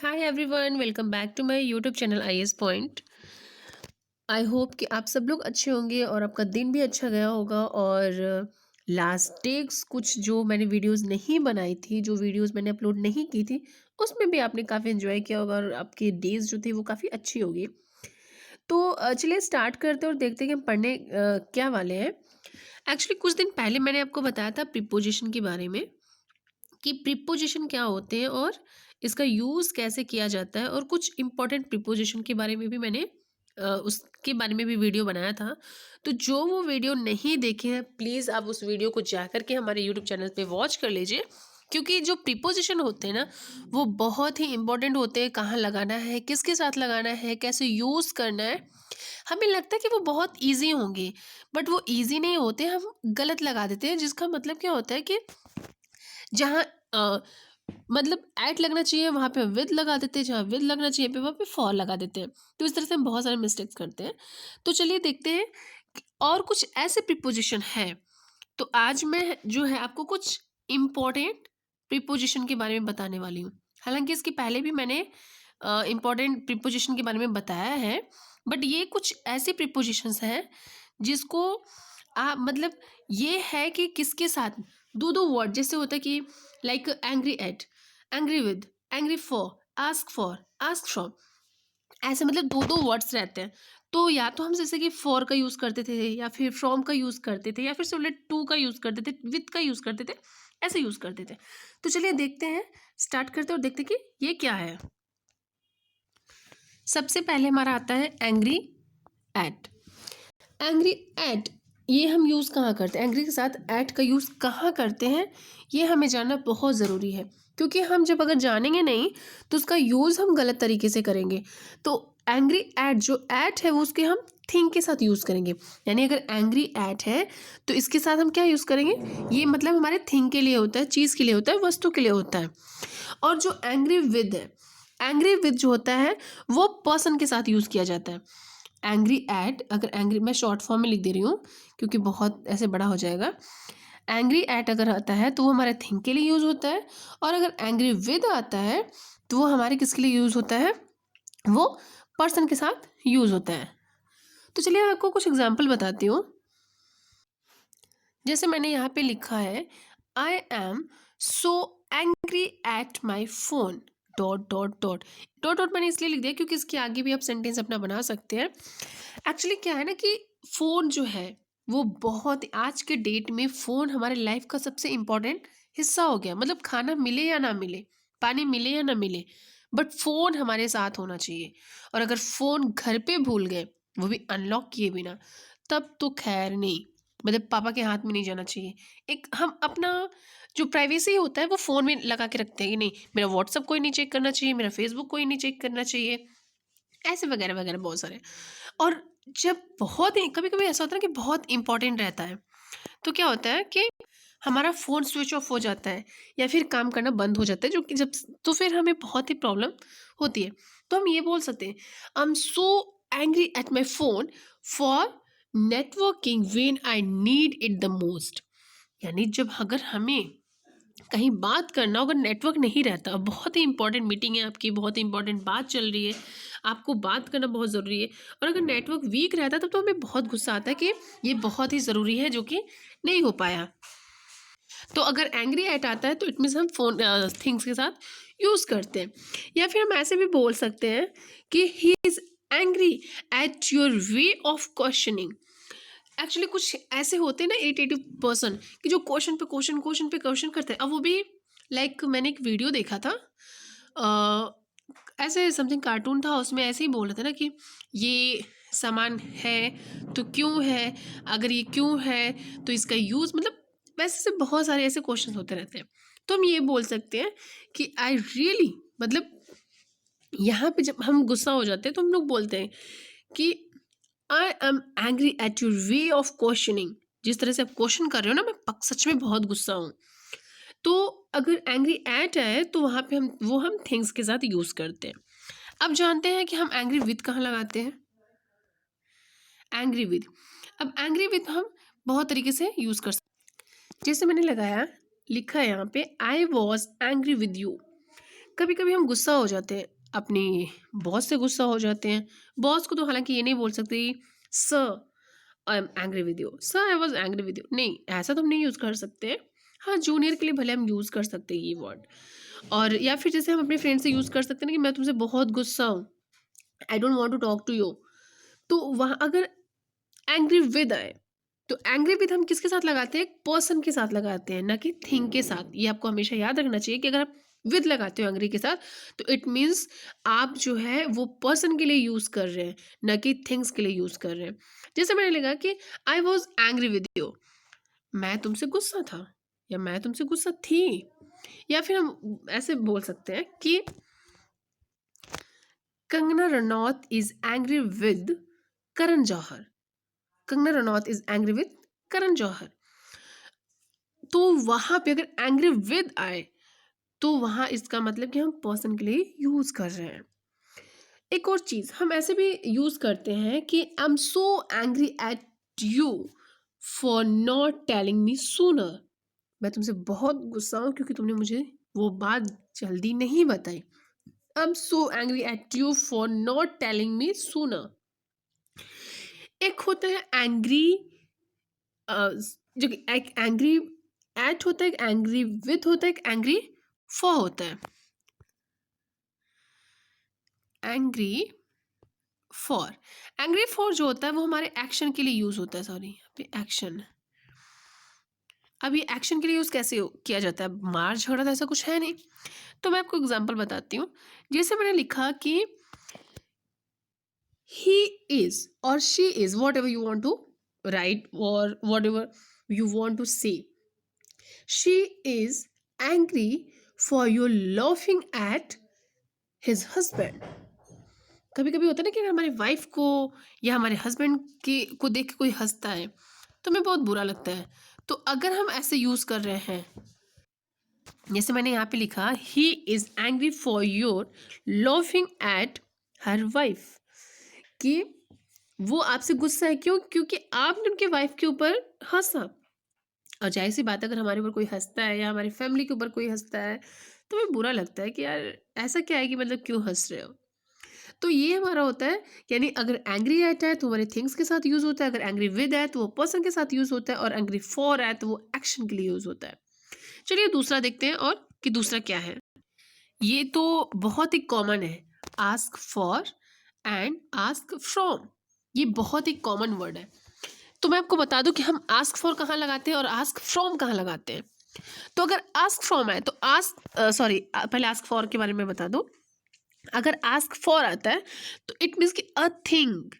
Hi everyone, welcome back to my YouTube channel IAS point. I hope कि आप सब लोग अच्छे होंगे और आपका दिन भी अच्छा गया होगा। और लास्ट डेज कुछ जो मैंने वीडियोस नहीं बनाई थी, जो वीडियोस मैंने अपलोड नहीं की थी, उसमें भी आपने काफ़ी एंजॉय किया होगा और आपकी डेज जो थी वो काफ़ी अच्छी होगी। तो चलिए स्टार्ट करते हैं और देखते हैं कि हम पढ़ने क्या वाले हैं। एक्चुअली कुछ दिन पहले मैंने आपको बताया था प्रीपोजिशन के बारे में कि प्रीपोजिशन क्या होते हैं और इसका यूज़ कैसे किया जाता है, और कुछ इंपॉर्टेंट प्रीपोजिशन के बारे में भी मैंने उसके बारे में भी वीडियो बनाया था। तो जो वो वीडियो नहीं देखे हैं, प्लीज़ आप उस वीडियो को जा कर के हमारे यूट्यूब चैनल पे वॉच कर लीजिए, क्योंकि जो प्रीपोजिशन होते हैं ना, वो बहुत ही इंपॉर्टेंट होते हैं। कहाँ लगाना है, किसके साथ लगाना है, कैसे यूज़ करना है। हमें लगता है कि वो बहुत ईजी होंगे, बट वो ईजी नहीं होते, हम गलत लगा देते हैं। जिसका मतलब क्या होता है कि जहाँ मतलब ऐट लगना चाहिए वहाँ पे हम विद लगा देते हैं, जहाँ विद लगना चाहिए पे वहाँ पे फॉर लगा देते हैं। तो इस तरह से हम बहुत सारे मिस्टेक्स करते हैं। तो चलिए देखते हैं कि और कुछ ऐसे प्रीपोजिशन है। तो आज मैं जो है आपको कुछ इम्पोर्टेंट प्रीपोजिशन के बारे में बताने वाली हूँ। हालांकि इसके पहले भी मैंने इम्पोर्टेंट प्रीपोजिशन के बारे में बताया है, बट ये कुछ ऐसे प्रीपोजिशंस हैं जिसको आप मतलब ये है कि किसके साथ दो दो वर्ड जैसे होता है कि like angry at, angry with, angry for, ask from, ऐसे मतलब दो दो वर्ड्स रहते हैं। तो या तो हम जैसे कि फॉर का यूज़ करते थे, या फिर फ्रॉम का यूज़ करते थे, या फिर सिर्फ टू का यूज़ करते थे, विथ का यूज़ करते थे, ऐसे यूज़ करते थे। तो चलिए देखते हैं, स्टार्ट करते हैं और देखते हैं कि ये क्या है। सबसे पहले हमारा आता है एंग्री एट। एंग्री एट ये हम यूज़ कहाँ करते हैं, एंग्री के साथ एट का यूज़ कहाँ करते हैं, ये हमें जानना बहुत ज़रूरी है। क्योंकि हम जब अगर जानेंगे नहीं तो उसका यूज़ हम गलत तरीके से करेंगे। तो एंग्री एट जो एट है वो उसके हम थिंग के साथ यूज़ करेंगे। यानी अगर एंग्री एट है तो इसके साथ हम क्या यूज़ करेंगे, ये मतलब हमारे थिंग के लिए होता है, चीज़ के लिए होता है, वस्तु के लिए होता है। और जो एंग्री विद है, एंग्री विद जो होता है वो पर्सन के साथ यूज़ किया जाता है। एंग्री एट, अगर एंग्री मैं शॉर्ट फॉर्म में लिख दे रही हूँ क्योंकि बहुत ऐसे बड़ा हो जाएगा। एंग्री एट अगर आता है तो वो हमारे थिंक के लिए यूज़ होता है, और अगर एंग्री विद आता है तो वो हमारे किसके लिए यूज़ होता है, वो पर्सन के साथ यूज़ होता है। तो चलिए आपको कुछ एग्जाम्पल बताती हूँ। जैसे मैंने यहाँ पे लिखा है, I am so angry at my phone dot dot dot dot dot. मैंने इसलिए लिख दिया क्योंकि इसके आगे भी आप सेंटेंस अपना बना सकते हैं। एक्चुअली क्या है ना कि फ़ोन जो है वो बहुत, आज के डेट में फ़ोन हमारे लाइफ का सबसे इम्पोर्टेंट हिस्सा हो गया। मतलब खाना मिले या ना मिले, पानी मिले या ना मिले, बट फ़ोन हमारे साथ होना चाहिए। और अगर फ़ोन घर पे भूल गए, वो भी अनलॉक किए बिना, तब तो खैर नहीं। मतलब पापा के हाथ में नहीं जाना चाहिए। एक हम अपना जो प्राइवेसी होता है वो फ़ोन में लगा के रखते हैं कि नहीं, मेरा व्हाट्सअप कोई नहीं चेक करना चाहिए, मेरा फेसबुक कोई नहीं चेक करना चाहिए, ऐसे वगैरह वगैरह बहुत सारे। और जब बहुत ही कभी कभी ऐसा होता है कि बहुत इंपॉर्टेंट रहता है, तो क्या होता है कि हमारा फ़ोन स्विच ऑफ हो जाता है या फिर काम करना बंद हो जाता है, जो कि जब तो फिर हमें बहुत ही प्रॉब्लम होती है। तो हम ये बोल सकते हैं, I am so angry at my phone for networking when I need it the most. यानी जब अगर हमें कहीं बात करना हो, अगर नेटवर्क नहीं रहता, बहुत ही इंपॉर्टेंट मीटिंग है आपकी, बहुत ही इंपॉर्टेंट बात चल रही है, आपको बात करना बहुत ज़रूरी है, और अगर नेटवर्क वीक रहता तब तो हमें बहुत गुस्सा आता है कि ये बहुत ही ज़रूरी है जो कि नहीं हो पाया। तो अगर एंग्री एट आता है तो इट मीन्स हम फोन थिंग्स के साथ यूज़ करते हैं। या फिर हम ऐसे भी बोल सकते हैं कि he is angry at your way of questioning. Actually कुछ ऐसे होते हैं ना इरिटेटिव पर्सन, कि जो क्वेश्चन पे क्वेश्चन करते हैं। अब वो भी मैंने एक वीडियो देखा था, ऐसे समथिंग कार्टून था, उसमें ऐसे ही बोल रहे थे ना कि ये सामान है तो क्यों है, अगर ये क्यों है तो इसका यूज़, मतलब वैसे से बहुत सारे ऐसे क्वेश्चन होते रहते हैं। तो हम ये बोल सकते हैं कि आई रियली, मतलब यहाँ पे जब हम गुस्सा हो जाते हैं तो हम लोग बोलते हैं कि I am angry at your way of questioning. जिस तरह से आप क्वेश्चन कर रहे हो ना, मैं सच में बहुत गुस्सा हूँ। तो अगर एंग्री एट है तो वहाँ पे हम थिंग्स के साथ यूज़ करते हैं। अब जानते हैं कि हम एंग्री विद कहाँ लगाते हैं। एंग्री विद, अब एंग्री विद हम बहुत तरीके से यूज़ कर सकते हैं। जैसे मैंने लगाया, लिखा है यहाँ पे, I was angry with you. कभी कभी हम गुस्सा हो जाते हैं, अपनी बॉस से गुस्सा हो जाते हैं। बॉस को तो हालांकि ये नहीं बोल सकते sir I am angry with you, sir I was angry with you, नहीं, ऐसा तो हम नहीं यूज़ कर सकते। हाँ, जूनियर के लिए भले हम यूज़ कर सकते हैं ये वर्ड। और या फिर जैसे हम अपने फ्रेंड से यूज़ कर सकते हैं ना कि मैं तुमसे बहुत गुस्सा हूँ, I don't want to talk to you. तो वहाँ अगर एंग्री विद आए, तो एंग्री विद हम किसके साथ लगाते हैं? एक पर्सन के साथ लगाते हैं, ना कि थिंग के साथ। ये आपको हमेशा याद रखना चाहिए कि अगर आप विद लगाते हो एंग्री के साथ, तो इट मीन्स आप जो है वो पर्सन के लिए यूज कर रहे हैं, ना कि थिंग्स के लिए यूज कर रहे हैं। जैसे मैंने लिखा कि I was angry with you, मैं तुमसे गुस्सा था या मैं तुमसे गुस्सा थी। या फिर हम ऐसे बोल सकते हैं कि Kangana Ranaut is angry with Karan Johar, Kangana Ranaut is angry with Karan Johar. तो वहां पे अगर एंग्री विद आए, तो वहां इसका मतलब कि हम पर्सन के लिए यूज कर रहे हैं। एक और चीज हम ऐसे भी यूज करते हैं कि I am so angry at you for not telling me sooner, मैं तुमसे बहुत गुस्सा हूं क्योंकि तुमने मुझे वो बात जल्दी नहीं बताई। I am so angry at you for not telling me sooner. एक होता है एंग्री, जो कि एक एंग्री एट होता है, एक एंग्री विद होता है, एक एंग्री फॉर होता है। एंग्री फॉर, एंग्री फॉर जो होता है वो हमारे एक्शन के लिए यूज होता है। सॉरी, यहाँ पे एक्शन। अब ये एक्शन के लिए यूज कैसे किया जाता है? मार झगड़ा तो ऐसा कुछ है नहीं। तो मैं आपको एग्जांपल बताती हूँ। जैसे मैंने लिखा कि he is or she is, whatever you want to write or whatever you want to say, she is angry for you laughing at his husband। कभी कभी होता है ना कि अगर हमारी वाइफ को या हमारे हस्बैंड के को देख के कोई हंसता है तो हमें बहुत बुरा लगता है। तो अगर हम ऐसे यूज कर रहे हैं, जैसे मैंने यहाँ पे लिखा he is angry for your laughing at her wife, कि वो आपसे गुस्सा है, क्यों? क्योंकि आपने उनके वाइफ के ऊपर हंसा। और जाहिर सी बात है, अगर हमारे ऊपर कोई हंसता है या हमारी फैमिली के ऊपर कोई हंसता है तो हमें बुरा लगता है कि यार ऐसा क्या है कि मतलब क्यों हंस रहे हो। तो ये हमारा होता है, यानी अगर एंग्री एट है तो हमारे थिंग्स के साथ यूज होता है, अगर एंग्री विद है तो वो पर्सन के साथ यूज होता है, और एंग्री फॉर है तो वो एक्शन के लिए यूज होता है। चलिए दूसरा देखते हैं, और कि दूसरा क्या है। ये तो बहुत ही कॉमन है, ask for and ask from. ये बहुत ही कॉमन वर्ड है। तो मैं आपको बता दूं कि हम आस्क फॉर कहाँ लगाते हैं और आस्क फ्रॉम कहाँ लगाते हैं। तो अगर आस्क फ्रॉम है तो पहले आस्क फॉर के बारे में बता दूं। अगर आस्क फॉर आता है तो इट मीन्स कि अ थिंग।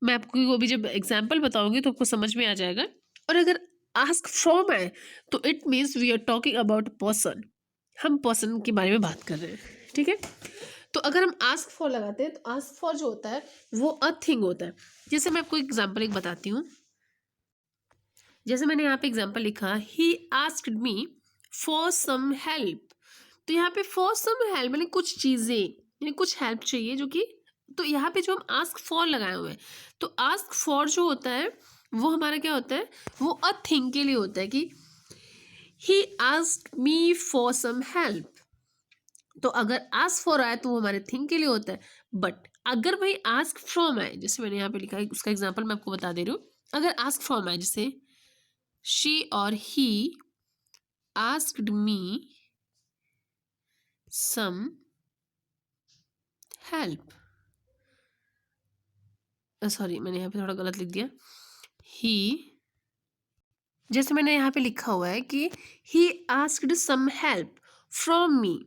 मैं आपको वो भी जब एग्जाम्पल बताऊंगी तो आपको समझ में आ जाएगा। और अगर आस्क फ्रॉम है तो it means we are talking about person, हम पर्सन के बारे में बात कर रहे हैं, ठीक है। तो अगर हम आस्क फॉर लगाते हैं तो आस्क फॉर जो होता है वो अ थिंग होता है। जैसे मैं आपको एग्जाम्पल एक बताती हूँ। जैसे मैंने यहाँ पे एग्जाम्पल लिखा he asked me for some help. तो यहाँ पे फॉर सम हेल्प यानी कुछ चीज़ें, यानी कुछ हेल्प चाहिए, जो कि तो यहाँ पे जो हम आस्क फॉर लगाए हुए हैं, तो आस्क फॉर जो होता है वो हमारा क्या होता है, वो अ थिंग के लिए होता है कि he asked me for some help. तो अगर आस्क फॉर आए तो वो हमारे थिंग के लिए होता है। बट अगर भाई आस्क फ्रॉम आए, जैसे मैंने यहाँ पे लिखा है उसका एग्जाम्पल मैं आपको बता दे रही हूँ। अगर आस्क फ्रॉम आए, जैसे शी और he asked me some help, sorry मैंने यहाँ पे थोड़ा गलत लिख दिया। ही, जैसे मैंने यहाँ पे लिखा हुआ है कि he asked some help from me.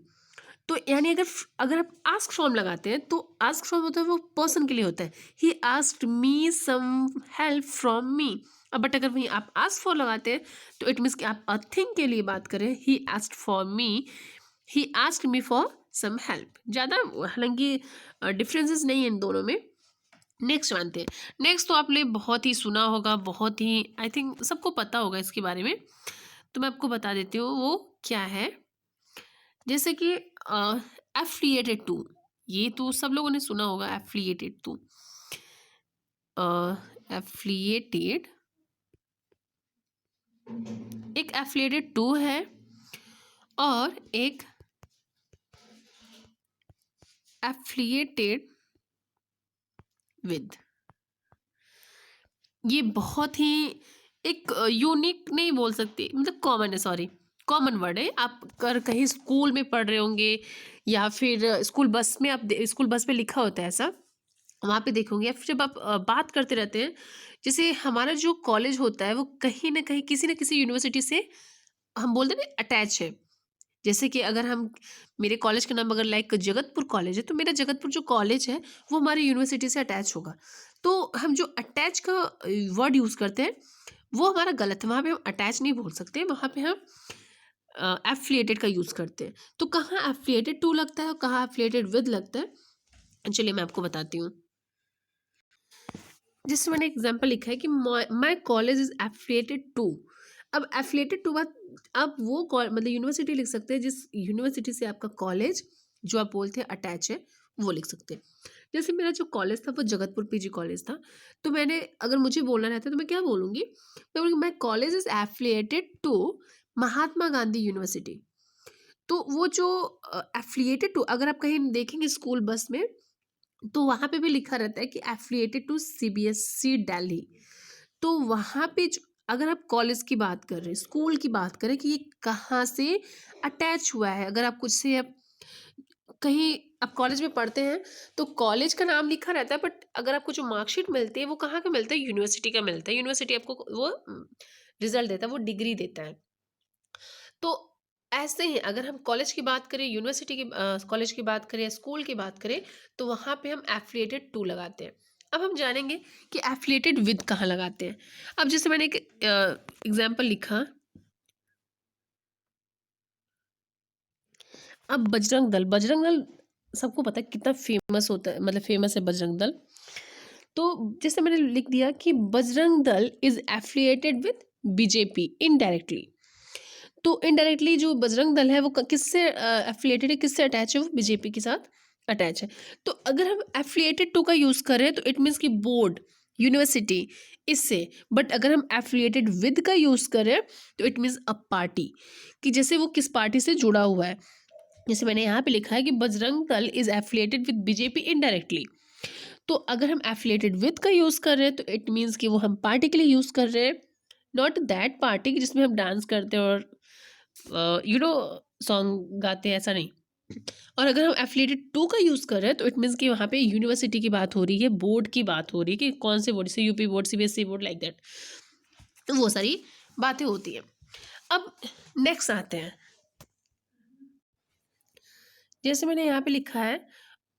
तो यानी अगर अगर आप आस्क फ्रॉम लगाते हैं तो आस्क फ्रॉम होता है वो पर्सन के लिए होता है, he asked me some help from me. अब बट अगर वहीं आप आस्क फॉर लगाते हैं तो इट मीन्स कि आप अ थिंग के लिए बात करें, he asked for me, he asked me for some help. ज़्यादा हालांकि डिफरेंसेस नहीं है इन दोनों में। नेक्स्ट मानते हैं। नेक्स्ट तो आपने बहुत ही सुना होगा, बहुत ही आई थिंक सबको पता होगा इसके बारे में, तो मैं आपको बता देती हूँ वो क्या है। जैसे कि एफिलिएटेड टू, ये तो सब लोगों ने सुना होगा एफिलिएटेड टू। एफिलिएटेड, एक एफिलिएटेड टू है और एक एफिलिएटेड विद। ये बहुत ही एक यूनिक नहीं बोल सकते, मतलब कॉमन है, सॉरी, कॉमन वर्ड है। आप कर कहीं स्कूल में पढ़ रहे होंगे या फिर स्कूल बस में, आप स्कूल बस में लिखा होता है ऐसा, वहाँ पे देखोगे, या फिर जब आप बात करते रहते हैं, जैसे हमारा जो कॉलेज होता है वो कहीं ना कहीं किसी ना किसी यूनिवर्सिटी से, हम बोलते हैं ना, अटैच है। जैसे कि अगर हम, मेरे कॉलेज का नाम अगर लाइक जगतपुर कॉलेज है, तो मेरा जगतपुर जो कॉलेज है वो हमारी यूनिवर्सिटी से अटैच होगा। तो हम जो अटैच का वर्ड यूज़ करते हैं वो हमारा गलत है, वहाँ पे हम अटैच नहीं बोल सकते, वहाँ पे हम एफिलिएटेड का यूज़ करते हैं। तो कहाँ एफिलिएटेड टू लगता है और कहाँ एफिलिएटेड विद लगता है, चलिए मैं आपको बताती हूँ। जैसे मैंने एग्जाम्पल लिखा है कि my college is affiliated to. अब एफिलिएटेड टू बात, अब वो मतलब यूनिवर्सिटी लिख सकते हैं जिस यूनिवर्सिटी से आपका कॉलेज, जो आप बोलते हैं अटैच है, वो लिख सकते हैं। जैसे मेरा जो कॉलेज था वो जगतपुर पीजी कॉलेज था, तो मैंने अगर मुझे बोलना रहता तो मैं क्या बोलूँगी, मैं बोलूँगी my college is affiliated to Mahatma Gandhi university. तो वो जो एफिलिएटेड टू, अगर आप कहीं देखेंगे स्कूल बस में, तो वहाँ पे भी लिखा रहता है कि एफिलिएटेड टू सीबीएसई दिल्ली। तो वहाँ पे अगर आप कॉलेज की बात कर रहे हैं, स्कूल की बात करें कि ये कहाँ से अटैच हुआ है, अगर आप कुछ से आप कहीं आप कॉलेज में पढ़ते हैं तो कॉलेज का नाम लिखा रहता है, बट अगर आपको जो मार्कशीट मिलती है वो कहाँ का मिलता है, यूनिवर्सिटी का मिलता है। यूनिवर्सिटी आपको वो रिजल्ट देता है, वो डिग्री देता है। तो ऐसे ही अगर हम कॉलेज की बात करें, यूनिवर्सिटी की, कॉलेज की बात करें या स्कूल की बात करें, तो वहाँ पे हम एफिलिएटेड टू लगाते हैं। अब हम जानेंगे कि एफिलिएटेड विद कहाँ लगाते हैं। अब जैसे मैंने एक एग्जाम्पल लिखा, अब बजरंग दल, बजरंग दल सबको पता है कितना फेमस होता है, मतलब फेमस है बजरंग दल। तो जैसे मैंने लिख दिया कि Bajrang Dal is affiliated with BJP indirectly. तो इनडायरेक्टली जो बजरंग दल है वो किससे एफिलिएटेड है, किससे अटैच है, वो बीजेपी के साथ अटैच है। तो अगर हम एफिलिएटेड टू का यूज़ कर रहे हैं तो इट मीन्स कि बोर्ड, यूनिवर्सिटी, इससे। बट अगर हम एफिलिएटेड विद का यूज़ कर रहे हैं तो इट मीन्स अ पार्टी, कि जैसे वो किस पार्टी से जुड़ा हुआ है। जैसे मैंने यहाँ पे लिखा है कि Bajrang Dal is affiliated with BJP indirectly. तो अगर हम एफिलिएटेड विद का यूज़ कर रहे हैं तो इट मीन्स कि वो हम पार्टी के लिए यूज़ कर रहे हैं, नॉट दैट पार्टी जिसमें हम डांस करते हैं और सॉन्ग गाते हैं, ऐसा नहीं। और अगर हम एफिलिएटेड टू का यूज़ कर रहे हैं तो इट मीन्स कि वहाँ पे यूनिवर्सिटी की बात हो रही है, बोर्ड की बात हो रही है, कि कौन से बोर्ड से, UP board, CBSE board, like that. तो वो सारी बातें होती हैं। अब नेक्स्ट आते हैं, जैसे मैंने यहाँ पे लिखा है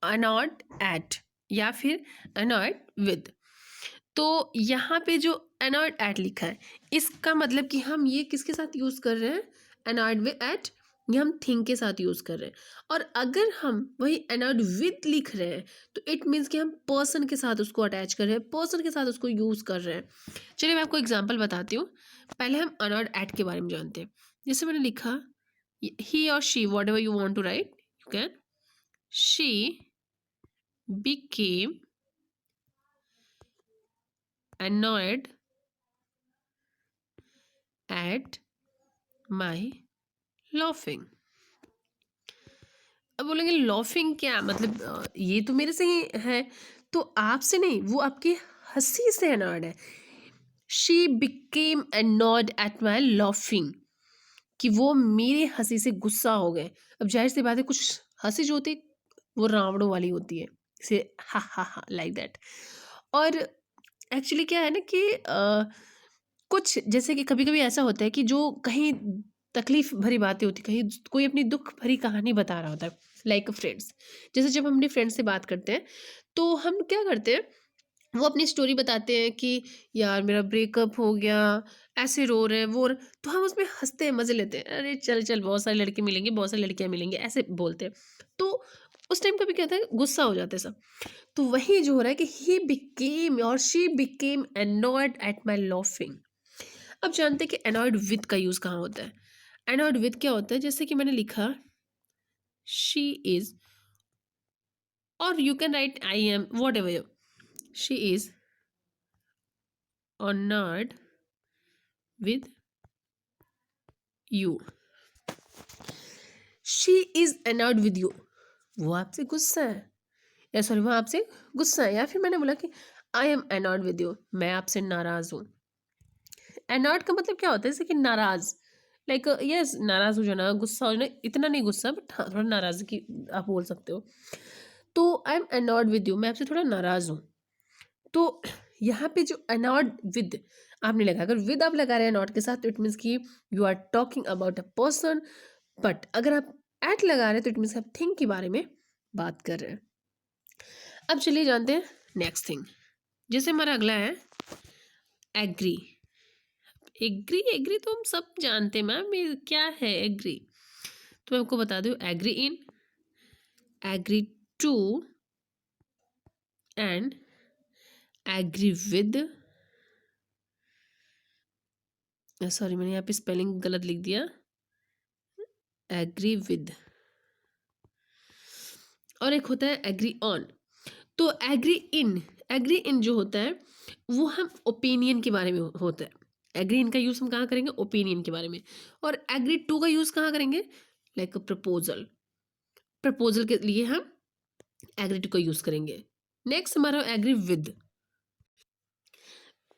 अनॉट एट या फिर अनॉट विद। तो यहाँ पे जो अनॉट एट लिखा है, इसका मतलब कि हम ये किसके साथ यूज़ कर रहे हैं, अनॉट विद एट, ये हम थिंग के साथ यूज़ कर रहे हैं। और अगर हम वही अनॉट विद लिख रहे हैं तो इट मीन्स कि हम पर्सन के साथ उसको अटैच कर रहे हैं, पर्सन के साथ उसको यूज़ कर रहे हैं। चलिए मैं आपको एग्जाम्पल बताती हूँ। पहले हम अनॉट एट के बारे में जानते हैं। जैसे मैंने लिखा ही और she, whatever you want to write you can. She became annoyed at my laughing। अब बोलेंगे लॉफिंग क्या मतलब, ये तो मेरे से ही है, तो आपसे नहीं, वो आपकी हंसी से अनॉयड है। She became annoyed at my laughing, कि वो मेरे हंसी से गुस्सा हो गए। अब जाहिर सी बात है, कुछ हंसी जो होती है वो रावणों वाली होती है, जैसे हा लाइक दैट। और एक्चुअली क्या है ना कि कुछ जैसे कि कभी कभी ऐसा होता है कि जो कहीं तकलीफ भरी बातें होती, कहीं कोई अपनी दुख भरी कहानी बता रहा होता है, लाइक फ्रेंड्स। जैसे जब हम अपने फ्रेंड्स से बात करते हैं तो हम क्या करते हैं, वो अपनी स्टोरी बताते हैं कि यार मेरा ब्रेकअप हो गया, ऐसे रो रहे हैं वो तो हम उसमें हंसते हैं, मजे लेते हैं, अरे चल चल बहुत सारे लड़के मिलेंगे, बहुत सारी लड़कियां मिलेंगी, ऐसे बोलते हैं। तो उस टाइम कभी क्या होता है, गुस्सा हो जाते हैं सब। तो वही जो हो रहा है कि ही बिकेम और she became annoyed at my laughing. अब जानते हैं कि एनॉयड विद का यूज कहाँ होता है। एनॉयड विद क्या होता है, जैसे कि मैंने लिखा शी इज, और you can right I am, what ever, she is annoyed with you। She is annoyed with you, वो आपसे गुस्सा है। या सॉरी वह आपसे गुस्सा है, या फिर मैंने बोला कि I M annoyed with you, मैं आपसे नाराज हूँ। अनॉयड का मतलब क्या होता है, जैसे कि नाराज, लाइक यस नाराज हो जाना, गुस्सा हो जाना, इतना नहीं गुस्सा बट हाँ थोड़ा नाराजगी आप बोल सकते हो। तो I am annoyed with you, मैं आपसे थोड़ा नाराज हूँ। तो यहाँ पे जो अनॉयड विद आपने लगा, अगर विद आप लगा रहे हैं नॉट के साथ तो इट मीन्स कि you are talking about a person, but अगर आप एट लगा रहे हैं तो इट मीन्स आप थिंग के बारे में बात कर रहे हैं। अब चलिए जानते हैं नेक्स्ट थिंग। जैसे हमारा अगला है एग्री। एग्री, एग्री तो हम सब जानते हैं मैम, ये क्या है एग्री। तो मैं आपको बता दूं, agree in, agree to and agree with, sorry मैंने यहाँ पे स्पेलिंग गलत लिख दिया, एग्री विद। और एक होता है एग्री ऑन। तो एग्री इन जो होता है वो हम ओपिनियन के बारे में होता है। एग्री इन का यूज़ हम कहाँ करेंगे, ओपिनियन के बारे में। और एग्री टू का यूज़ कहाँ करेंगे, लाइक प्रपोजल, प्रपोजल के लिए हम एग्री टू का यूज़ करेंगे। नेक्स्ट हमारा एग्री विद।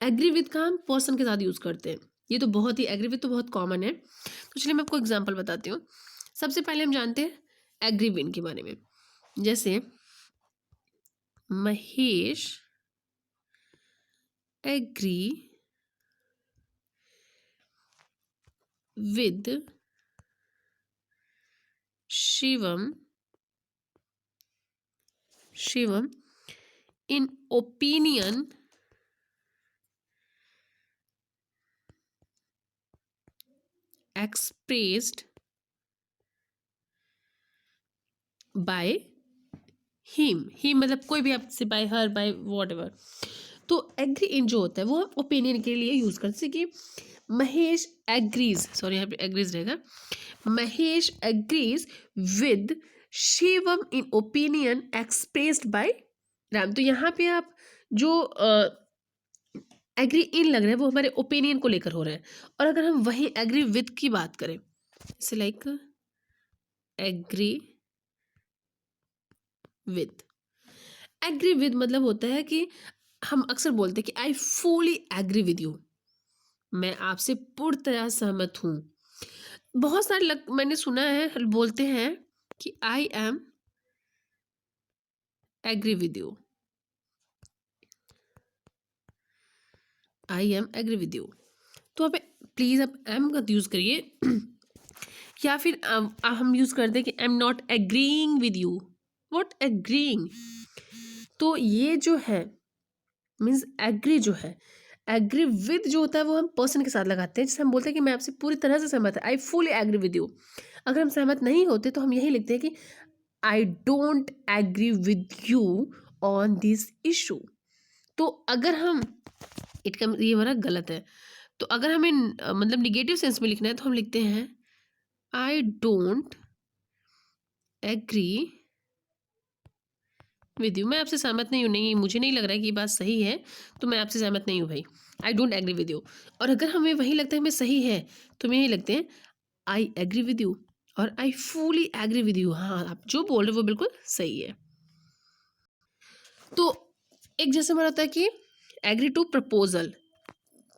एग्री विद का हम पर्सन के साथ यूज़ करते हैं। ये तो बहुत ही, एग्री विद तो बहुत कॉमन है। तो चलिए मैं आपको एग्जांपल बताती हूँ। सबसे पहले हम जानते हैं एग्री विन के बारे में। जैसे Mahesh agree with Shivam in opinion expressed by him मतलब कोई भी आपसे by her by whatever। तो एग्री इन जो होता है वो हम ओपिनियन के लिए यूज करते हैं कि महेश एग्रीज, सॉरी यहाँ पे एग्रीज रहेगा, Mahesh agrees with Shivam in opinion expressed by Ram. तो यहाँ पे आप जो एग्री इन लग रहा है वो हमारे ओपिनियन को लेकर हो रहा है। और अगर हम वही एग्री विद की बात करें, जैसे like agree with, agree with मतलब होता है कि हम अक्सर बोलते हैं कि I fully agree with you, मैं आपसे पूरी तरह सहमत हूँ। बहुत सारे मैंने सुना है बोलते हैं कि I am agree with you, I am agree with you. तो आप प्लीज़ आप एम का यूज़ करिए या फिर हम यूज़ करते हैं कि I am not agreeing with you, what agreeing. तो ये जो है मीन्स एग्री जो है, एग्री विद जो होता है वो हम पर्सन के साथ लगाते हैं। जैसे हम बोलते हैं कि मैं आपसे पूरी तरह से सहमत है, I fully agree with you. अगर हम सहमत नहीं होते तो हम यही लिखते हैं कि I don't agree with you on this issue. तो अगर हम ये हमारा गलत है। तो अगर हमें मतलब निगेटिव सेंस में लिखना है तो हम लिखते हैं I don't agree with you, मैं आपसे सहमत नहीं हूँ, नहीं मुझे नहीं लग रहा है कि ये बात सही है, तो मैं आपसे सहमत नहीं हूँ भाई, I don't agree with you. और अगर हमें वही लगता है हमें सही है तो हमें यही लगते हैं आई एग्री विद यू और I fully agree with you, हाँ आप जो बोल रहे हो वो बिल्कुल सही है। तो एक जैसे हमारा होता है कि एग्री टू प्रपोजल,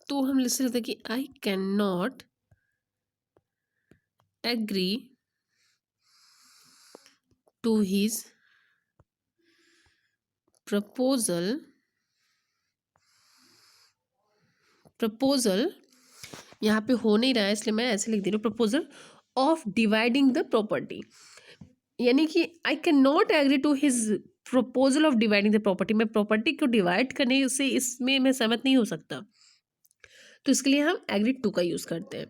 तो हम लिख सकते हैं कि I can not agree to his proposal यहाँ पे हो नहीं रहा है इसलिए मैं ऐसे लिख दे रही हूँ, proposal of dividing the property. यानी कि I can not agree to his proposal of dividing the property, मैं प्रॉपर्टी को डिवाइड करने से इसमें मैं सहमत नहीं हो सकता, तो इसके लिए हम एग्री टू का यूज़ करते हैं।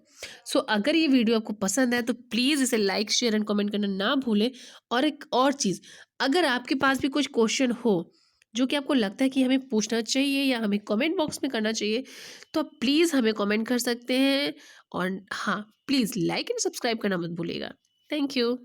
सो अगर ये वीडियो आपको पसंद है तो प्लीज़ इसे लाइक शेयर एंड कमेंट करना ना भूलें। और एक और चीज़, अगर आपके पास भी कुछ क्वेश्चन हो जो कि आपको लगता है कि हमें पूछना चाहिए या हमें कमेंट बॉक्स में करना चाहिए, तो आप प्लीज़ हमें कमेंट कर सकते हैं। और हाँ, प्लीज़ लाइक एंड सब्सक्राइब करना मत भूलिएगा। Thank you.